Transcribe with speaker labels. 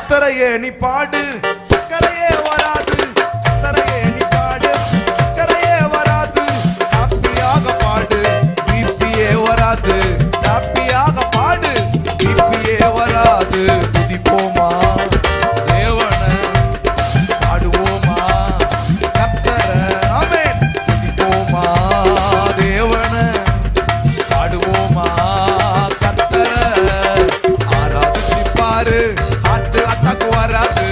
Speaker 1: கர்த்தரையே நீ பாடு, சக்கரையே வராது. கர்த்தரையே நீ பாடு, சக்கரையே வராது. ஹாப்பியாக பாடு, பிபியே வராது. ஹாப்பியாக பாடு, பிபியே வராது. துதிப்போமா தேவனை, பாடுவோமா கர்த்தரை. ஆமென். துதிப்போமா தேவனை, பாடுவோமா கர்த்தரை. ஆராதிச்சு பாரு, ஆட்டு அட்டாக்கு வராது.